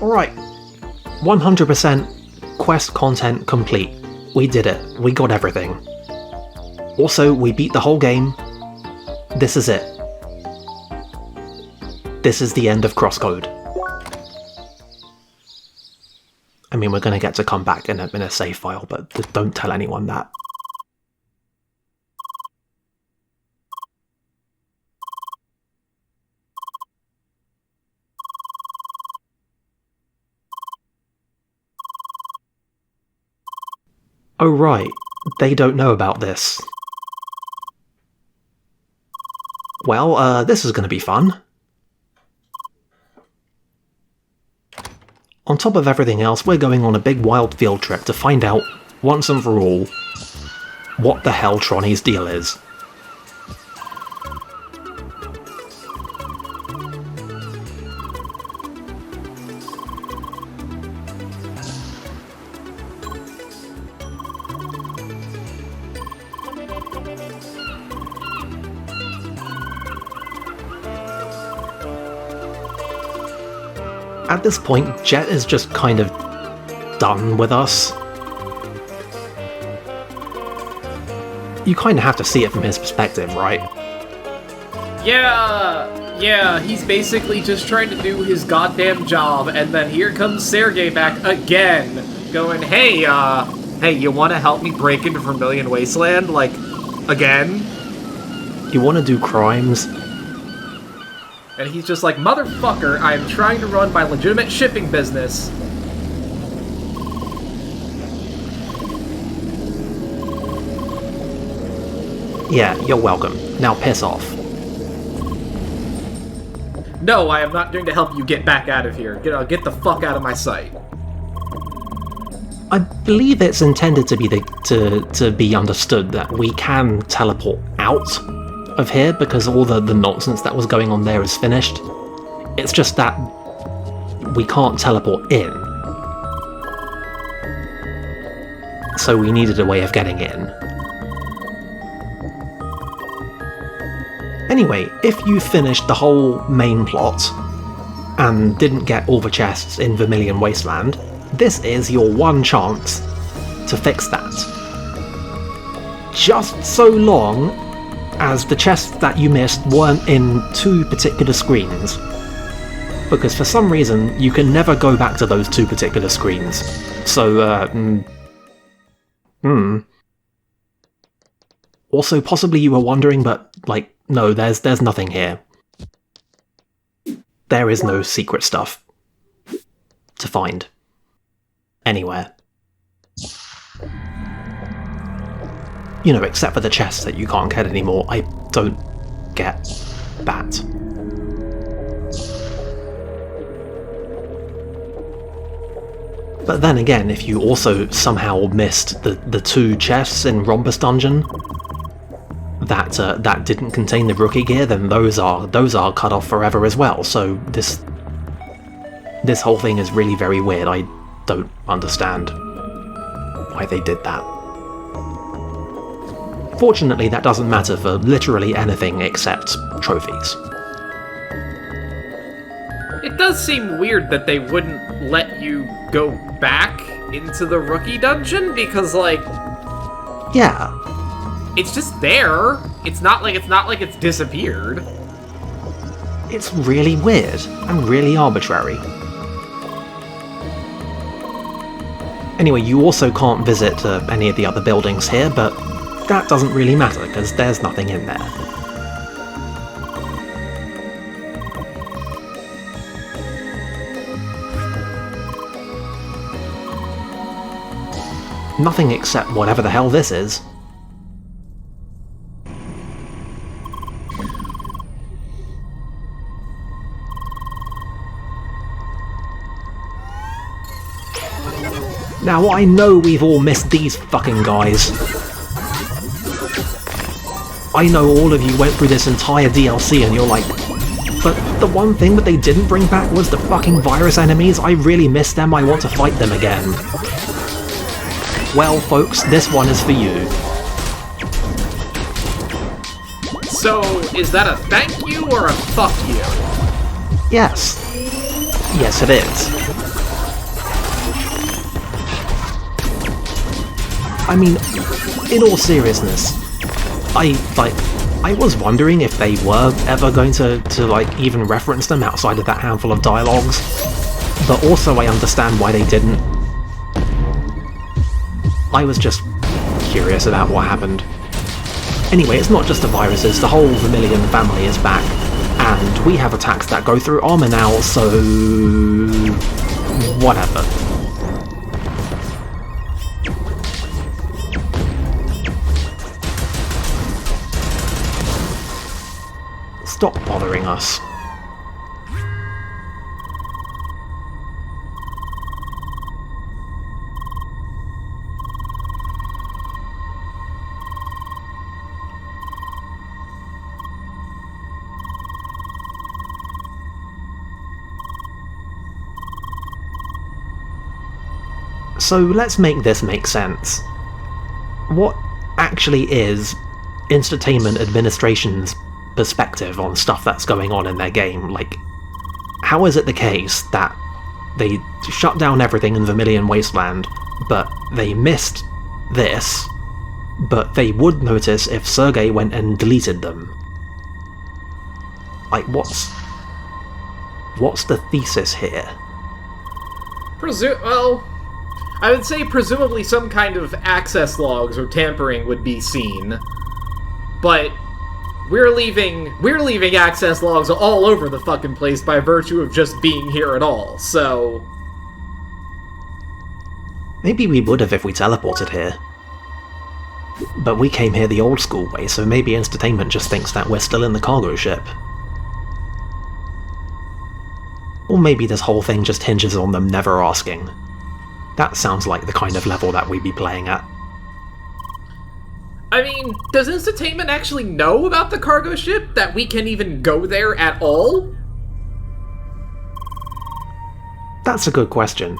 Alright, 100% quest content complete. We did it. We got everything. Also, we beat the whole game. This is it. This is the end of CrossCode. I mean, we're going to get to come back in a save file, but just don't tell anyone that. Oh right, they don't know about this. Well, this is going to be fun. On top of everything else, we're going on a big wild field trip to find out, once and for all, what the hell Tronny's deal is. At this point, Jet is just kind of done with us. You kind of have to see it from his perspective, right? Yeah, he's basically just trying to do his goddamn job, and then here comes Sergey back again, going, hey, you want to help me break into Vermilion Wasteland, like, again? You want to do crimes? And he's just like, motherfucker, I'm trying to run my legitimate shipping business. Yeah, you're welcome. Now piss off. No, I am not going to help you get back out of here. Get the fuck out of my sight. I believe it's intended to be to be understood that we can teleport out of here because all the nonsense that was going on there is finished. It's just that we can't teleport in. So we needed a way of getting in. Anyway, if you finished the whole main plot and didn't get all the chests in Vermilion Wasteland, this is your one chance to fix that. Just so long as the chests that you missed weren't in 2 particular screens. Because for some reason, you can never go back to those 2 particular screens. So, Also, possibly you were wondering, but, like, no, there's nothing here. There is no secret stuff to find anywhere. You know, except for the chests that you can't get anymore. I don't get that. But then again, if you also somehow missed the 2 chests in Rhombus Dungeon that didn't contain the rookie gear, then those are cut off forever as well. So this whole thing is really very weird. I don't understand why they did that. Fortunately, that doesn't matter for literally anything except trophies. It does seem weird that they wouldn't let you go back into the rookie dungeon, because, like... Yeah. It's just there. It's not like it's disappeared. It's really weird and really arbitrary. Anyway, you also can't visit any of the other buildings here, but that doesn't really matter, because there's nothing in there. Nothing except whatever the hell this is. Now I know we've all missed these fucking guys. I know all of you went through this entire DLC and you're like, but the one thing that they didn't bring back was the fucking virus enemies. I really miss them, I want to fight them again. Well folks, this one is for you. So, is that a thank you or a fuck you? Yes. Yes it is. I mean, in all seriousness, I was wondering if they were ever going to like, even reference them outside of that handful of dialogues, but also I understand why they didn't. I was just curious about what happened. Anyway, it's not just the viruses, the whole Vermilion family is back, and we have attacks that go through armor now, so... whatever. Stop bothering us. So let's make this make sense. What actually is Entertainment Administration's perspective on stuff that's going on in their game? Like, how is it the case that they shut down everything in Vermilion Wasteland, but they missed this, but they would notice if Sergei went and deleted them? Like, what's the thesis here? Well, I would say presumably some kind of access logs or tampering would be seen, but we're leaving access logs all over the fucking place by virtue of just being here at all, so... Maybe we would have if we teleported here. But we came here the old school way, so maybe Entertainment just thinks that we're still in the cargo ship. Or maybe this whole thing just hinges on them never asking. That sounds like the kind of level that we'd be playing at. I mean, does Entertainment actually know about the cargo ship? That we can even go there at all? That's a good question.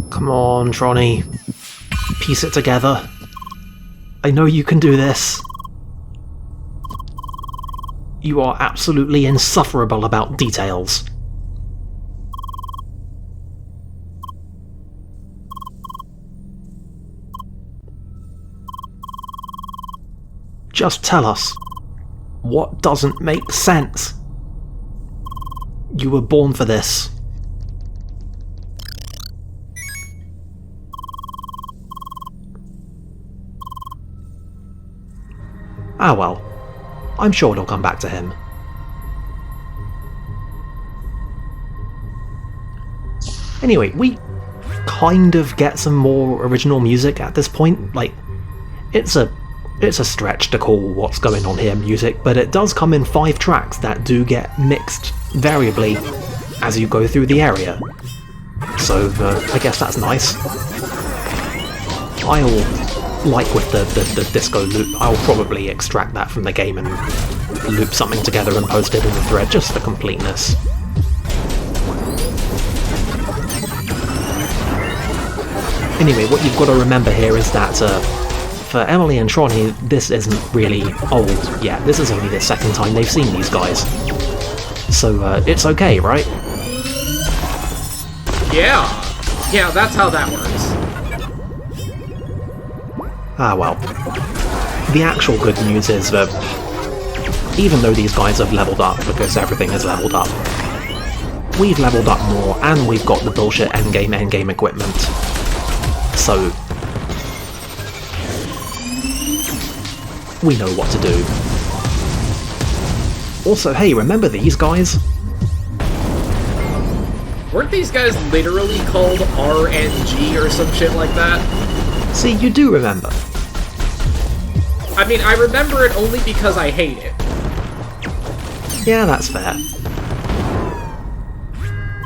Come on, Tronny. Piece it together. I know you can do this. You are absolutely insufferable about details. Just tell us, what doesn't make sense? You were born for this. Ah well, I'm sure it'll come back to him. Anyway, we kind of get some more original music at this point. Like, it's a stretch to call what's going on here music, but it does come in 5 tracks that do get mixed variably as you go through the area. So I guess that's nice. Like with the disco loop, I'll probably extract that from the game and loop something together and post it in the thread just for completeness. Anyway, what you've got to remember here is that for Emily and Tronny, this isn't really old yet. This is only the second time they've seen these guys. So it's okay, right? Yeah, that's how that works. Ah well. The actual good news is that even though these guys have leveled up, because everything has leveled up, we've leveled up more, and we've got the bullshit endgame equipment. So we know what to do. Also, hey, remember these guys? Weren't these guys literally called RNG or some shit like that? See, you do remember. I mean, I remember it only because I hate it. Yeah, that's fair.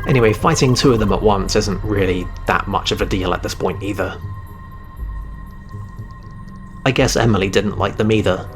Anyway, fighting two of them at once isn't really that much of a deal at this point either. I guess Emily didn't like them either.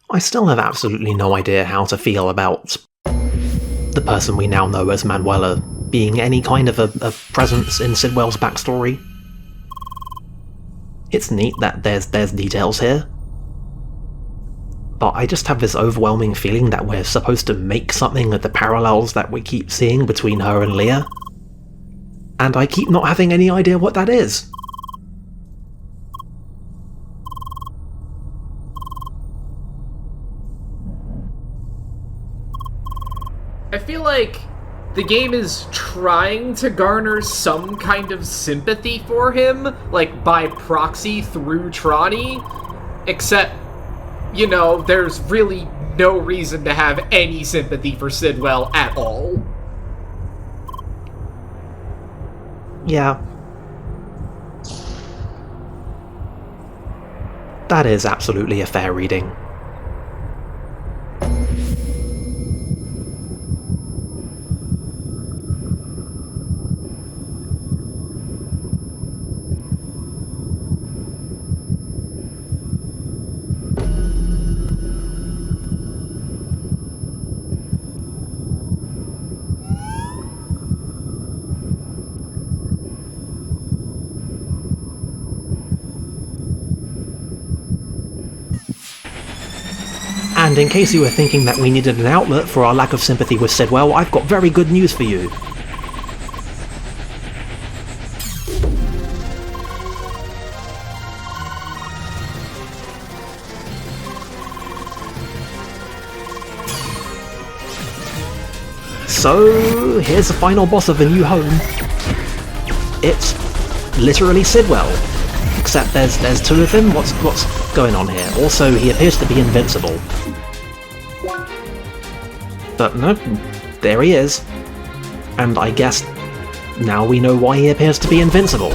I still have absolutely no idea how to feel about the person we now know as Manuela being any kind of a presence in Sidwell's backstory. It's neat that there's details here, but I just have this overwhelming feeling that we're supposed to make something of the parallels that we keep seeing between her and Leah, and I keep not having any idea what that is. I feel like the game is trying to garner some kind of sympathy for him, like by proxy through Tronny, except, you know, there's really no reason to have any sympathy for Sidwell at all. Yeah. That is absolutely a fair reading. And in case you were thinking that we needed an outlet for our lack of sympathy with Sidwell, I've got very good news for you. So, here's the final boss of the new home. It's literally Sidwell. Except there's two of him? What's going on here? Also, he appears to be invincible. But no, there he is. And I guess now we know why he appears to be invincible.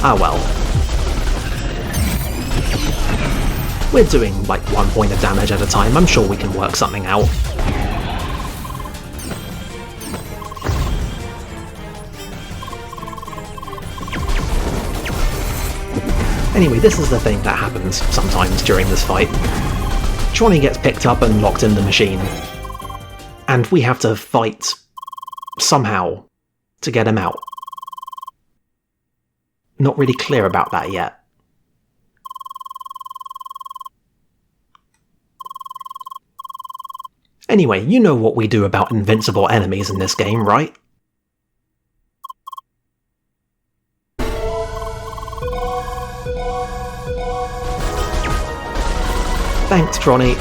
Ah well. We're doing like 1 point of damage at a time, I'm sure we can work something out. Anyway, this is the thing that happens sometimes during this fight. Tronny gets picked up and locked in the machine, and we have to fight somehow to get him out. Not really clear about that yet. Anyway, you know what we do about invincible enemies in this game, right? Thanks, Tronny.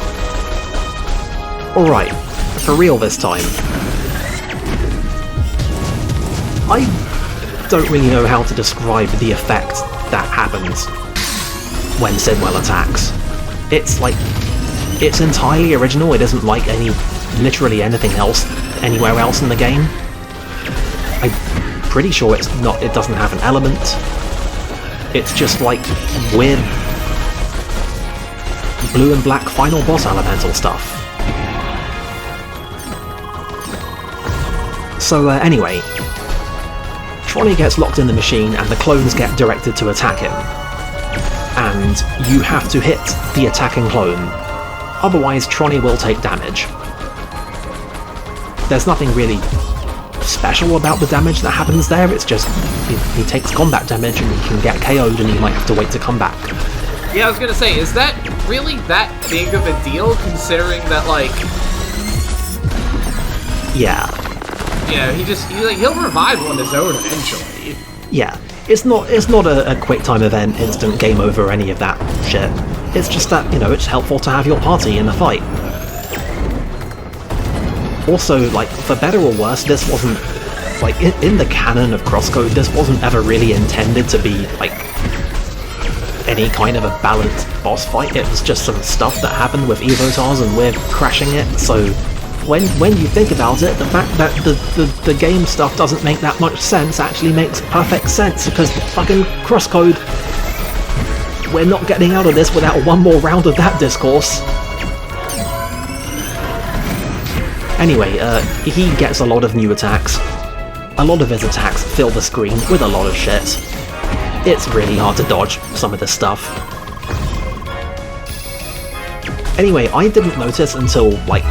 Alright, for real this time. I don't really know how to describe the effect that happens when Sidwell attacks. It's like, it's entirely original, it isn't like literally anything else, anywhere else in the game. I'm pretty sure it doesn't have an element. It's just like weird blue and black final boss elemental stuff. So anyway, Tronny gets locked in the machine and the clones get directed to attack him. And you have to hit the attacking clone, otherwise Tronny will take damage. There's nothing really special about the damage that happens there, it's just he takes combat damage and he can get KO'd and he might have to wait to come back. Yeah, I was gonna say, is that really that big of a deal, considering that, like... Yeah. Yeah, he'll revive on his own eventually. Yeah, it's not a quick time event, instant game over, or any of that shit. It's just that, it's helpful to have your party in the fight. Also, like, for better or worse, this wasn't, like, in the canon of CrossCode, this wasn't ever really intended to be, like, any kind of a balanced boss fight. It was just some stuff that happened with Evotars and we're crashing it, so when you think about it, the fact that the game stuff doesn't make that much sense actually makes perfect sense, because the fucking CrossCode, we're not getting out of this without one more round of that discourse. Anyway, he gets a lot of new attacks. A lot of his attacks fill the screen with a lot of shit. It's really hard to dodge some of this stuff. Anyway, I didn't notice until, like,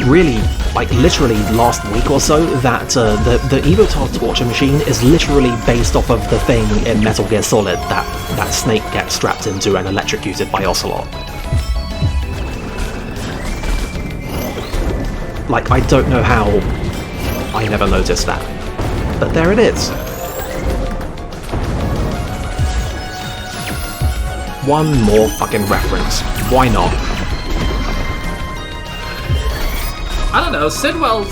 really, like, literally last week or so, that the Evotar torture machine is literally based off of the thing in Metal Gear Solid that Snake gets strapped into and electrocuted by Ocelot. Like, I don't know how I never noticed that, but there it is. One more fucking reference. Why not? I don't know, Sidwell's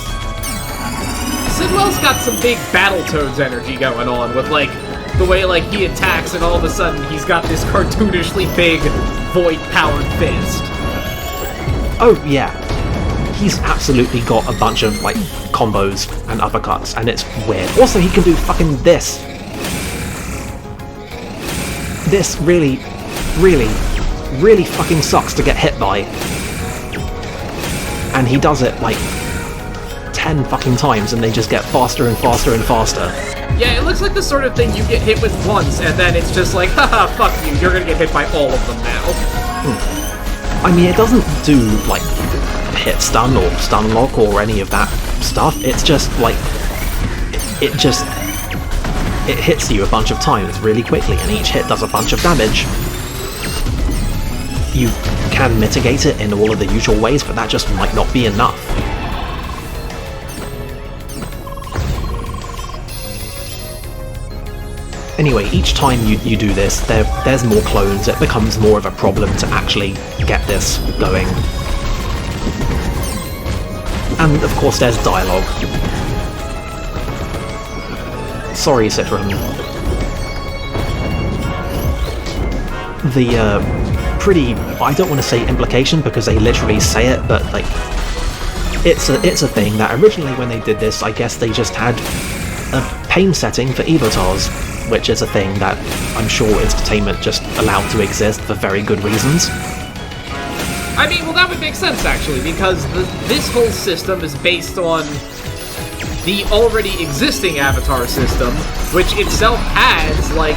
got some big Battletoads energy going on with, like, the way, like, he attacks and all of a sudden he's got this cartoonishly big void-powered fist. Oh, yeah. He's absolutely got a bunch of, like, combos and uppercuts, and it's weird. Also, he can do fucking this. This really, really, really fucking sucks to get hit by. And he does it, like, 10 fucking times, and they just get faster and faster and faster. Yeah, it looks like the sort of thing you get hit with once, and then it's just like, haha, fuck you, you're gonna get hit by all of them now. I mean, it doesn't do, like, hit stun or stun lock or any of that stuff. It's just, like, it hits you a bunch of times really quickly, and each hit does a bunch of damage. You can mitigate it in all of the usual ways, but that just might not be enough. Anyway, each time you do this, there's more clones, it becomes more of a problem to actually get this going. And of course there's dialogue. Sorry, Citron. The pretty, I don't want to say implication because they literally say it, but like it's a thing that originally when they did this, I guess they just had a pain setting for Evotars, which is a thing that I'm sure Entertainment just allowed to exist for very good reasons. I mean, well, that would make sense, actually, because this whole system is based on the already existing Avatar system, which itself has, like,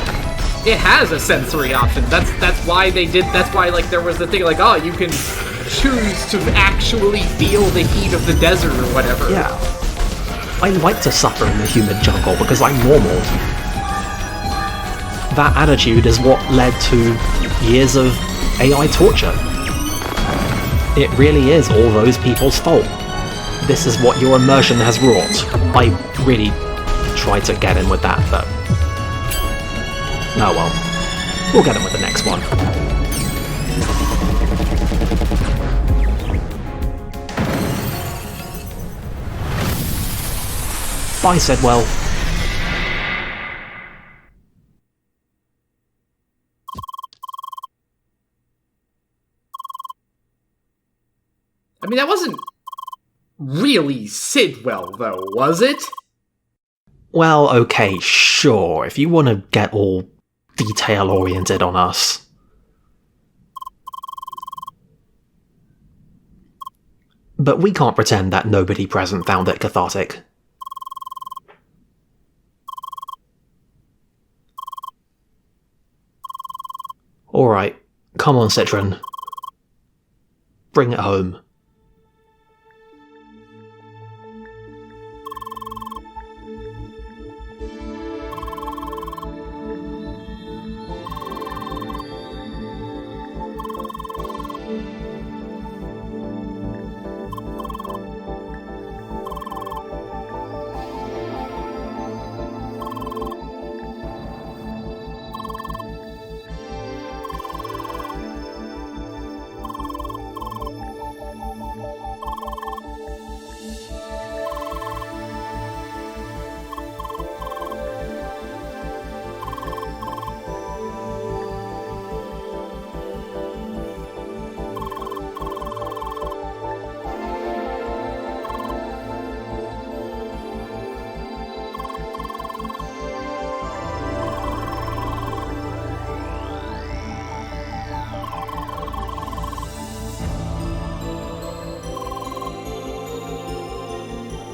it has a sensory option. That's why they did, that's why, like, there was the thing, like, oh, you can choose to actually feel the heat of the desert or whatever. Yeah. I like to suffer in the humid jungle because I'm normal. That attitude is what led to years of AI torture. It really is all those people's fault. This is what your immersion has wrought. I really tried to get in with that, but... oh well. We'll get in with the next one. Bye, Sidwell. I mean, that wasn't really Sidwell, though, was it? Well, okay, sure, if you want to get all detail-oriented on us. But we can't pretend that nobody present found it cathartic. Alright, come on, Citron. Bring it home.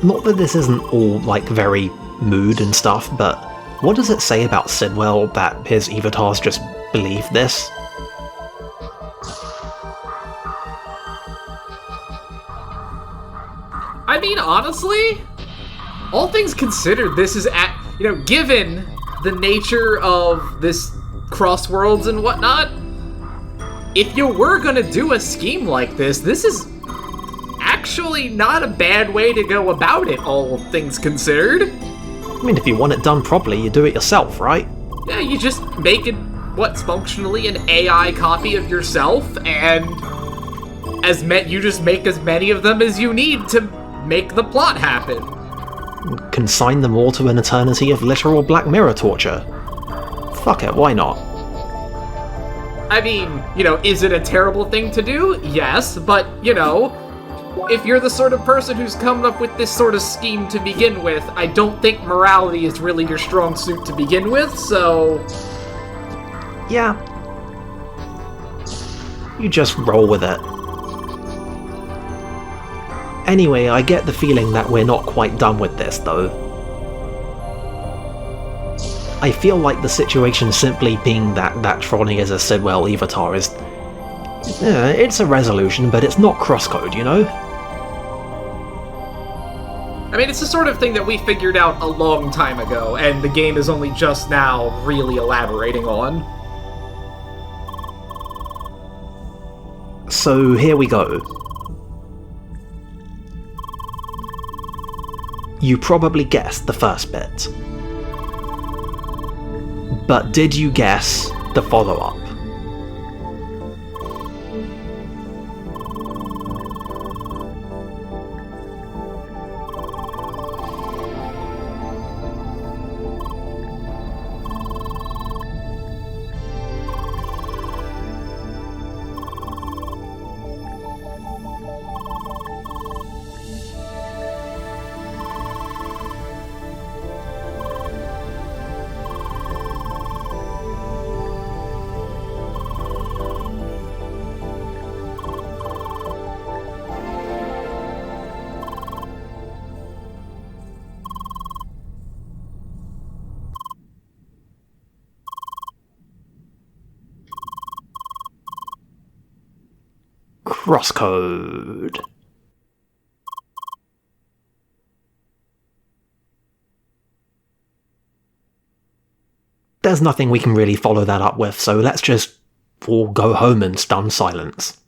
Not that this isn't all, like, very mood and stuff, but what does it say about Sidwell that his avatars just believe this? I mean, honestly, all things considered, this is given the nature of this Crossworlds and whatnot, if you were gonna do a scheme like this is actually not a bad way to go about it, all things considered. I mean, if you want it done properly, you do it yourself, right? Yeah, you just make it what's functionally an AI copy of yourself, and you just make as many of them as you need to make the plot happen. Consign them all to an eternity of literal Black Mirror torture. Fuck it, why not? I mean, is it a terrible thing to do? Yes, but, if you're the sort of person who's come up with this sort of scheme to begin with, I don't think morality is really your strong suit to begin with, so... Yeah. You just roll with it. Anyway, I get the feeling that we're not quite done with this, though. I feel like the situation simply being that Tronny is a Sidwell avatar is... it's a resolution, but it's not CrossCode, you know? I mean, it's the sort of thing that we figured out a long time ago, and the game is only just now really elaborating on. So here we go. You probably guessed the first bit. But did you guess the follow-up? CrossCode. There's nothing we can really follow that up with, so let's just all go home in stunned silence.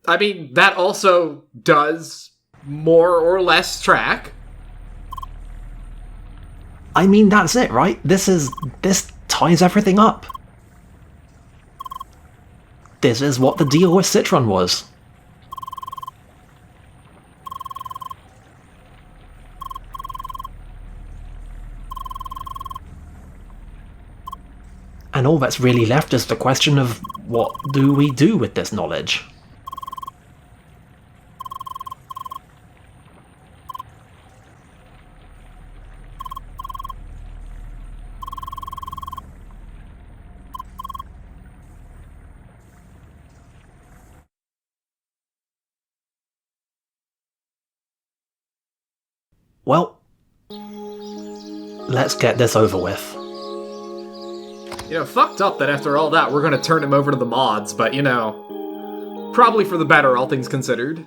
I mean, that also does more or less track. I mean, that's it, right? This ties everything up. This is what the deal with Citron was. And all that's really left is the question of what do we do with this knowledge? Well, let's get this over with. Fucked up that after all that we're gonna turn him over to the mods, but probably for the better, all things considered.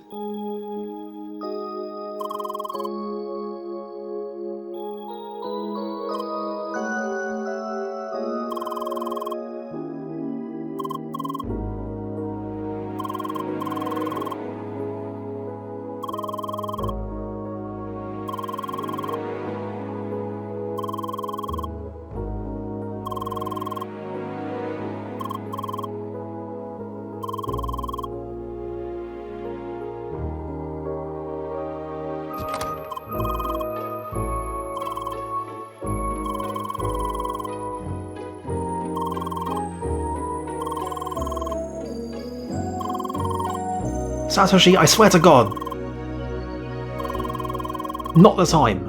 Satoshi, I swear to God! Not the time.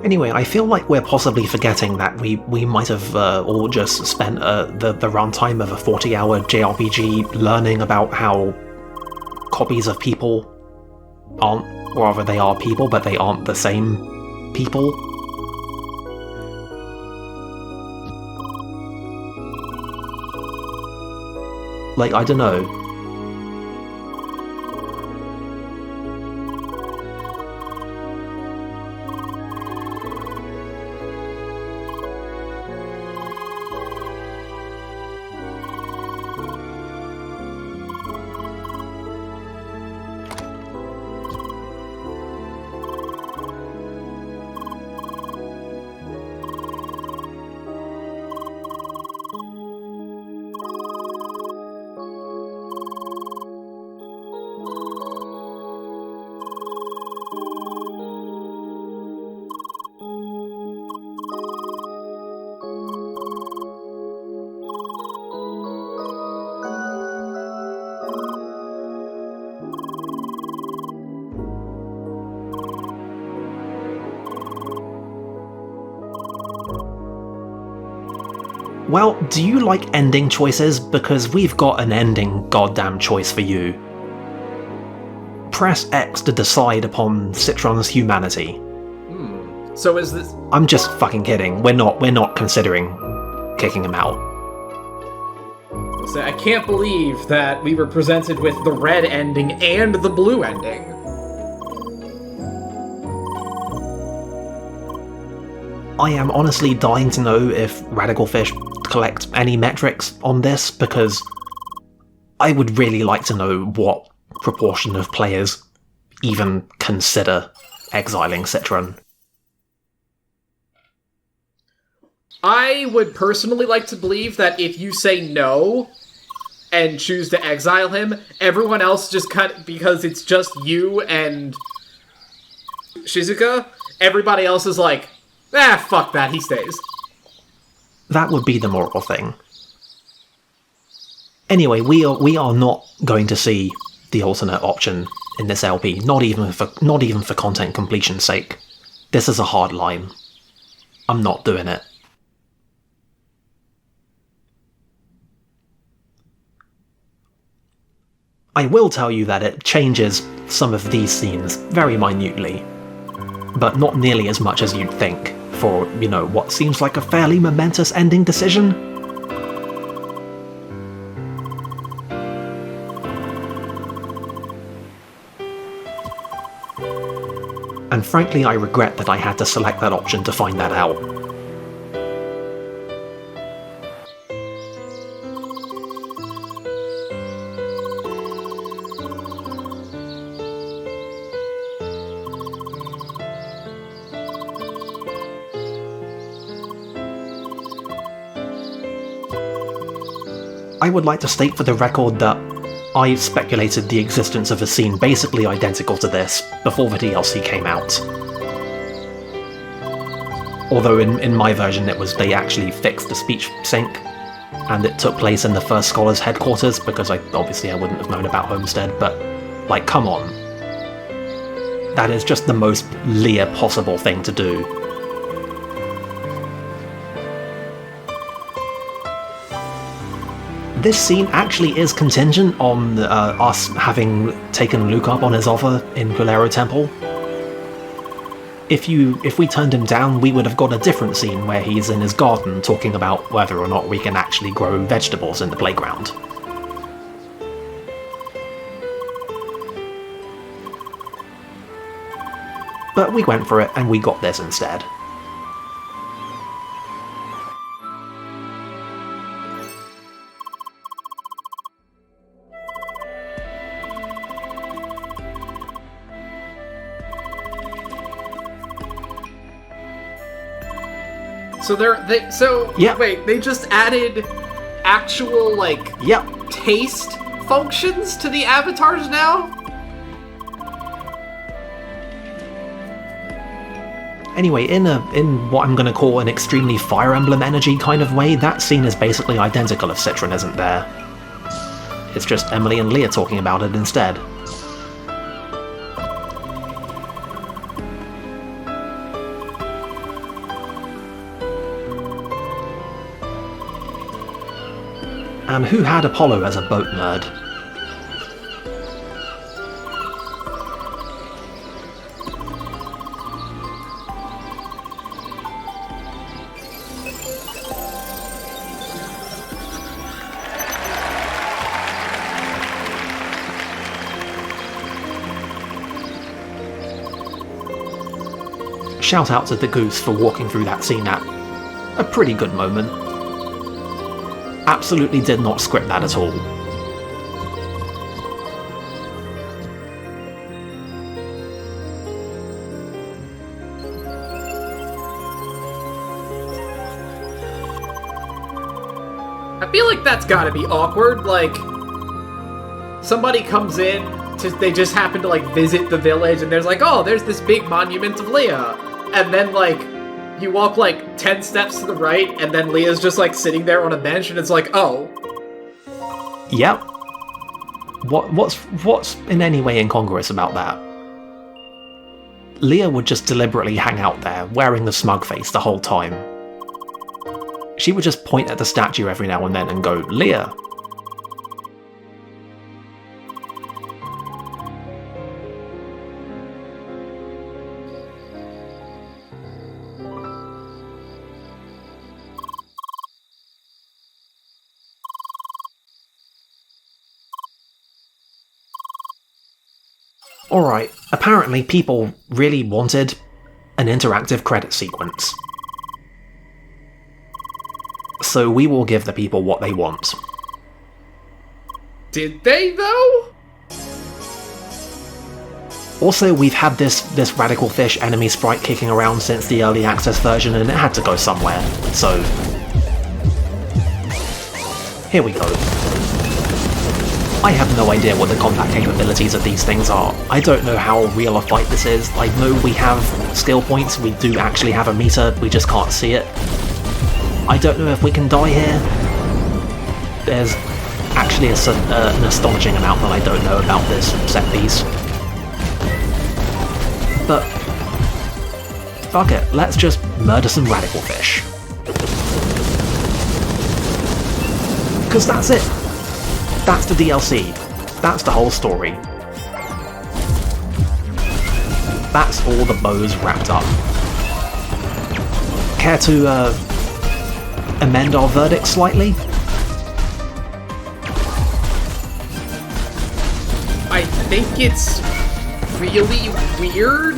Anyway, I feel like we're possibly forgetting that we might have all just spent the runtime of a 40-hour JRPG learning about how copies of people aren't, or rather they are people, but they aren't the same people. Like, I don't know. Well, do you like ending choices? Because we've got an ending goddamn choice for you. Press X to decide upon Citron's humanity. So is this... I'm just fucking kidding. We're not considering kicking him out. So I can't believe that we were presented with the red ending and the blue ending. I am honestly dying to know if Radical Fish collect any metrics on this, because I would really like to know what proportion of players even consider exiling Citron. I would personally like to believe that if you say no and choose to exile him, everyone else just because it's just you and Shizuka, everybody else is like, fuck that, he stays. That would be the moral thing. Anyway, we are not going to see the alternate option in this LP, not even for content completion's sake. This is a hard line. I'm not doing it. I will tell you that it changes some of these scenes very minutely, but not nearly as much as you'd think for, what seems like a fairly momentous ending decision. And frankly, I regret that I had to select that option to find that out. I would like to state for the record that I speculated the existence of a scene basically identical to this before the DLC came out. Although in my version they actually fixed the speech sync, and it took place in the First Scholar's headquarters, because I wouldn't have known about Homestead, but, like, come on. That is just the most Leah possible thing to do. This scene actually is contingent on us having taken Luke up on his offer in Kulero Temple. If we turned him down, we would have got a different scene where he's in his garden talking about whether or not we can actually grow vegetables in the playground. But we went for it, and we got this instead. Yep. Wait, they just added actual, like, yep, taste functions to the avatars now? Anyway, in what I'm going to call an extremely Fire Emblem energy kind of way, that scene is basically identical if Citron isn't there. It's just Emily and Leah talking about it instead. And who had Apollo as a boat nerd? Shout out to the Goose for walking through that scene at a pretty good moment. Absolutely did not script that at all. I feel like that's gotta be awkward, like, somebody comes in, they just happen to, like, visit the village, and there's like, oh, there's this big monument of Leah, and then, like, you walk, like, 10 steps to the right, and then Leah's just, like, sitting there on a bench, and it's like, oh. Yep. What's in any way incongruous about that? Leah would just deliberately hang out there, wearing the smug face the whole time. She would just point at the statue every now and then and go, Leah. Alright, apparently people really wanted an interactive credit sequence. So we will give the people what they want. Did they, though? Also, we've had this Radical Fish enemy sprite kicking around since the early access version, and it had to go somewhere, so... here we go. I have no idea what the combat capabilities of these things are. I don't know how real a fight this is. I know we have skill points, we do actually have a meter, we just can't see it. I don't know if we can die here. There's actually an astonishing amount that I don't know about this set piece. But fuck it, let's just murder some Radical Fish. Because that's it. That's the DLC. That's the whole story. That's all the bows wrapped up. Care to amend our verdict slightly? I think it's really weird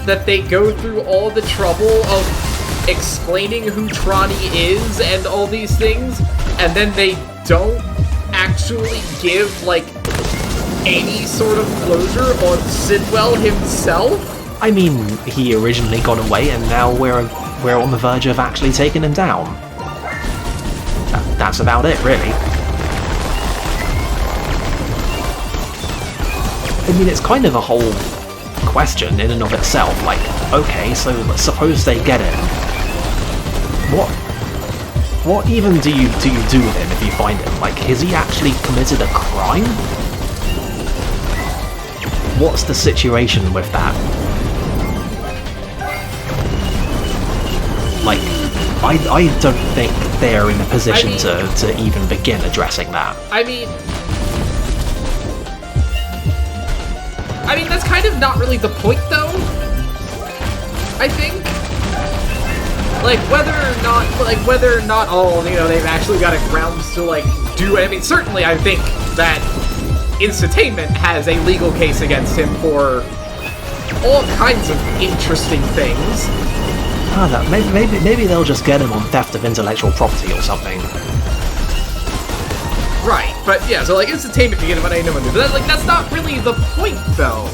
that they go through all the trouble of explaining who Trani is and all these things, and then they don't actually give, like, any sort of closure on Sidwell himself? I mean, he originally got away, and now we're on the verge of actually taking him down. That's about it, really. mean, it's kind of a whole question in and of itself. Like, okay, so suppose they get him. What even do you do with him if you find him? Like, has he actually committed a crime? What's the situation with that? Like, I don't think they're in a position to even begin addressing that. I mean, that's kind of not really the point, though. I think, like whether or not all they've actually got a grounds to do it. I mean, certainly I think that Instatainment has a legal case against him for all kinds of interesting things. Maybe they'll just get him on theft of intellectual property or something. Right, but yeah, so Instatainment can get him on any number of things. But that's not really the point, though.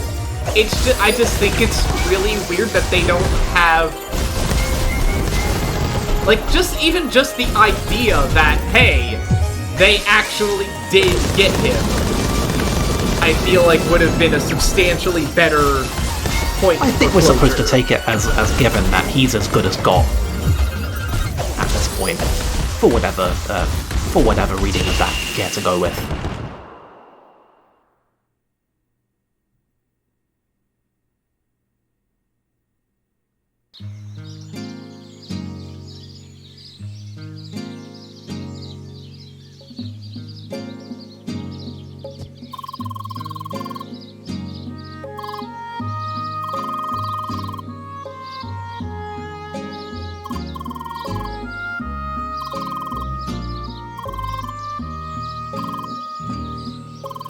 I just think it's really weird that they don't have just the idea that, hey, they actually did get him. I feel like would have been a substantially better point. I think we're supposed to take it as given that he's as good as got at this point, for whatever reading of that you care to go with.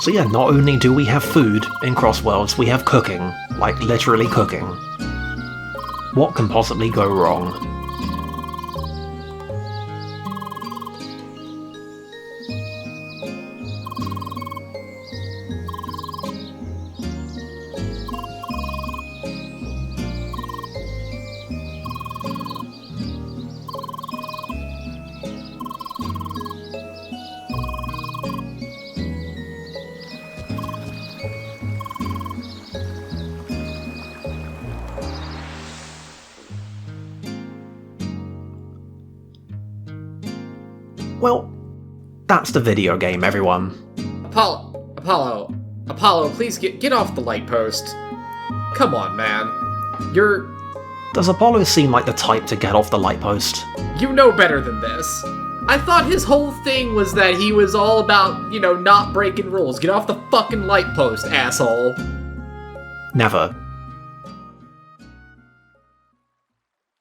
So yeah, not only do we have food in Crossworlds, we have cooking, like literally cooking. What can possibly go wrong? Well, that's the video game, everyone. Apollo, please get off the light post. Come on, man. Does Apollo seem like the type to get off the light post? You know better than this. I thought his whole thing was that he was all about, not breaking rules. Get off the fucking light post, asshole. Never.